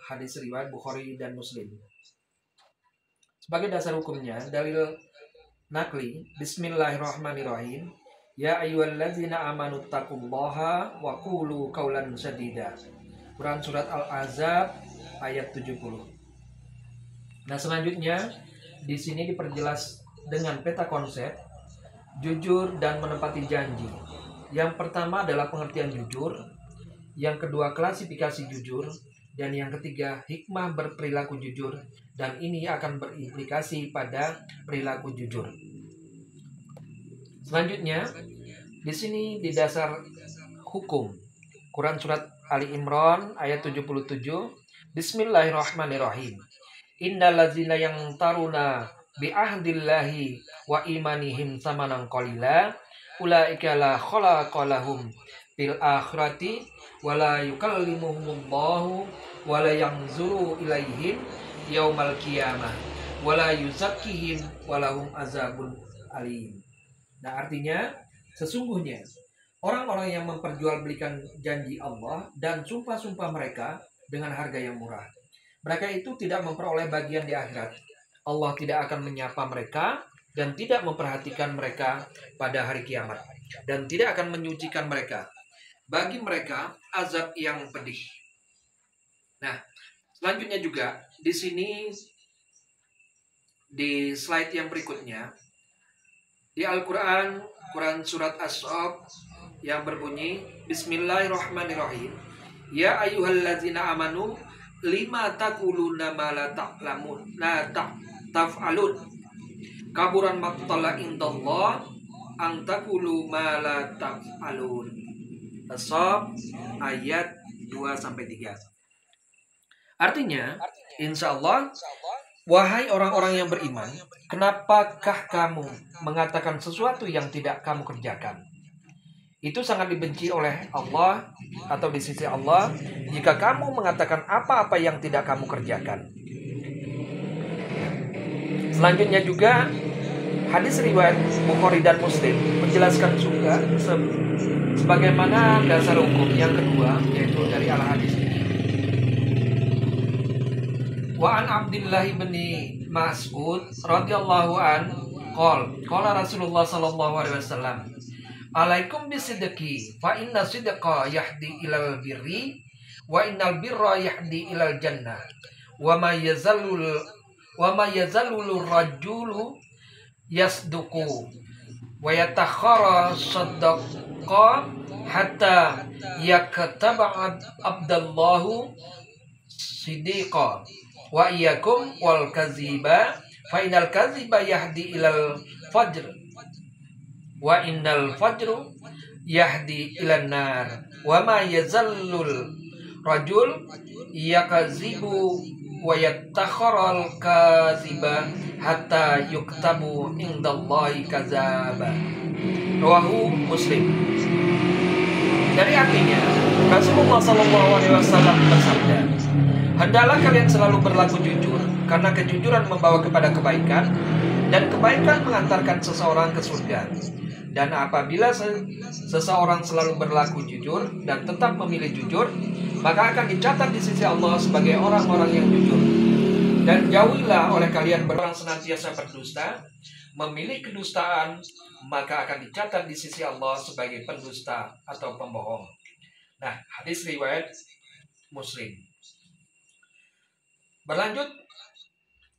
hadis riwayat Bukhari dan Muslim. Sebagai dasar hukumnya, dalil nakli, Bismillahirrahmanirrahim. Ya ayyuhallazina amanu taqullaha wa qulu qawlan sadida. Quran surat Al-Ahzab ayat 70. Nah, selanjutnya di sini diperjelas dengan peta konsep jujur dan menepati janji. Yang pertama adalah pengertian jujur, yang kedua klasifikasi jujur, dan yang ketiga hikmah berperilaku jujur, dan ini akan berimplikasi pada perilaku jujur. Selanjutnya di sini di dasar hukum Quran surat Ali Imran ayat 77. Bismillahirrahmanirrahim. Innallazina yang taruna bi ahdillahi wa imanihim samanan qalila ulaika la khalaqa lahum fil akhirati wala yukallimuhumullahu wala yanzuru ilaihim yaumal qiyamah wala yuzakkihim walahum azabun alim. Nah, artinya sesungguhnya orang-orang yang memperjualbelikan janji Allah dan sumpah-sumpah mereka dengan harga yang murah, mereka itu tidak memperoleh bagian di akhirat. Allah tidak akan menyapa mereka dan tidak memperhatikan mereka pada hari kiamat, dan tidak akan menyucikan mereka. Bagi mereka azab yang pedih. Nah, selanjutnya juga di sini di slide yang berikutnya di Al-Quran, Quran surat As-Saff yang berbunyi Bismillahirrahmanirrahim. Ya ayyuhallazina amanu lima taquluna ma la ta'lamun la taf'alun kaburan maqtala indallah an taqulu ma la taf'alun. As-Saff ayat 2-3. Artinya, insyaallah, wahai orang-orang yang beriman, kenapakah kamu mengatakan sesuatu yang tidak kamu kerjakan? Itu sangat dibenci oleh Allah atau di sisi Allah jika kamu mengatakan apa-apa yang tidak kamu kerjakan. Selanjutnya juga hadis riwayat Bukhari dan Muslim menjelaskan juga sebagaimana dasar hukum yang kedua, yaitu dari al-hadis ini. Wa an Abdullah bin Mas'ud radhiyallahu an qala Rasulullah sallallahu alaihi wasallam, alaikum bisidqi fa inna sidqa yahdi ilal birri wa innal birra yahdi ilal jannah wa ma yazalul rajulu yasduqu wa yatakhara saddaqa hatta yaktaba abdallahu siddiqa wa iyyakum wal kaziba fa innal kaziba yahdi ilal fajr wa innal fajru yahdi ilan nar wa ma yazallul rajul yakazibu wa yattakharal kaziba hatta yuktabu indallahi kazaba. Rawahu Muslim. Dari artinya Rasulullah SAW bersabda, hendaklah kalian selalu berlaku jujur, karena kejujuran membawa kepada kebaikan, dan kebaikan mengantarkan seseorang ke surga. Dan apabila seseorang selalu berlaku jujur dan tetap memilih jujur, maka akan dicatat di sisi Allah sebagai orang-orang yang jujur. Dan jauhilah oleh kalian berorang senantiasa berdusta, memilih kedustaan, maka akan dicatat di sisi Allah sebagai pendusta atau pembohong. Nah, hadis riwayat Muslim. Berlanjut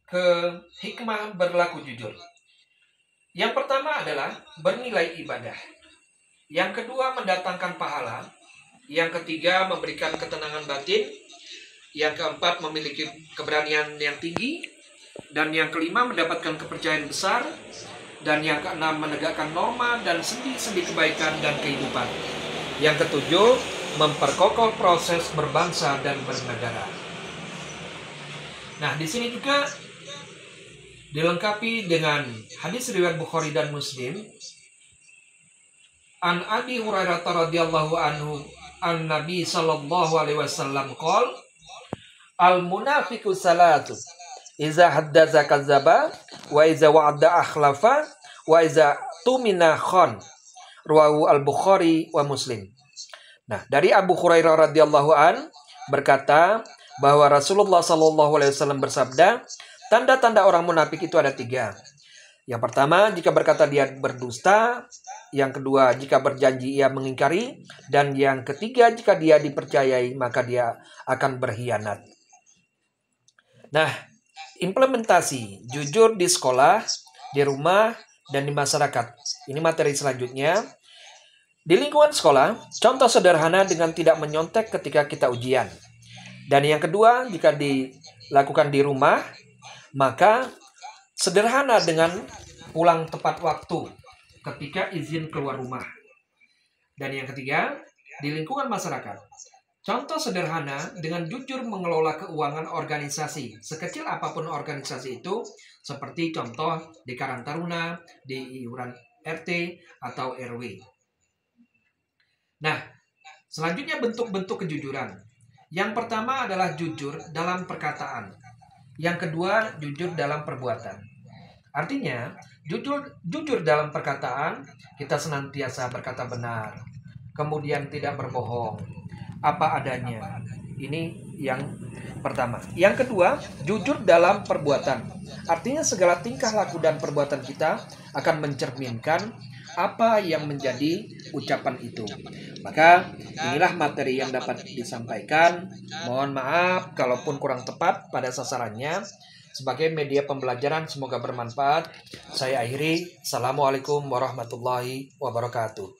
ke hikmah berlaku jujur. Yang pertama adalah bernilai ibadah. Yang kedua mendatangkan pahala. Yang ketiga memberikan ketenangan batin. Yang keempat memiliki keberanian yang tinggi. Dan yang kelima mendapatkan kepercayaan besar. Dan yang keenam menegakkan norma dan sendi-sendi kebaikan dan kehidupan. Yang ketujuh memperkokoh proses berbangsa dan bernegara. Nah, di sini juga dilengkapi dengan hadis riwayat Bukhari dan Muslim. An Abi Hurairah radhiyallahu anhu an Nabi sallallahu alaihi wasallam qol al munafiqu salatu iza haddatsa kadzaba wa iza wa'ada akhlafa wa iza tumina khan. Rawahu al Bukhari wa Muslim. Nah, dari Abu Hurairah radhiyallahu an berkata, bahwa Rasulullah SAW bersabda, tanda-tanda orang munafik itu ada 3. Yang pertama, jika berkata dia berdusta. Yang kedua, jika berjanji ia mengingkari. Dan yang ketiga, jika dia dipercayai, maka dia akan berkhianat. Nah, implementasi jujur di sekolah, di rumah, dan di masyarakat. Ini materi selanjutnya. Di lingkungan sekolah, contoh sederhana dengan tidak menyontek ketika kita ujian. Dan yang kedua, jika dilakukan di rumah, maka sederhana dengan pulang tepat waktu ketika izin keluar rumah. Dan yang ketiga, di lingkungan masyarakat. Contoh sederhana dengan jujur mengelola keuangan organisasi, sekecil apapun organisasi itu, seperti contoh di Karang Taruna, di iuran RT atau RW. Nah, selanjutnya bentuk-bentuk kejujuran. Yang pertama adalah jujur dalam perkataan. Yang kedua, jujur dalam perbuatan. Artinya, jujur dalam perkataan, kita senantiasa berkata benar, kemudian tidak berbohong, apa adanya. Ini yang pertama. Yang kedua, jujur dalam perbuatan. Artinya segala tingkah laku dan perbuatan kita akan mencerminkan apa yang menjadi ucapan itu. Maka inilah materi yang dapat disampaikan. Mohon maaf kalaupun kurang tepat pada sasarannya. Sebagai media pembelajaran semoga bermanfaat. Saya akhiri. Assalamualaikum warahmatullahi wabarakatuh.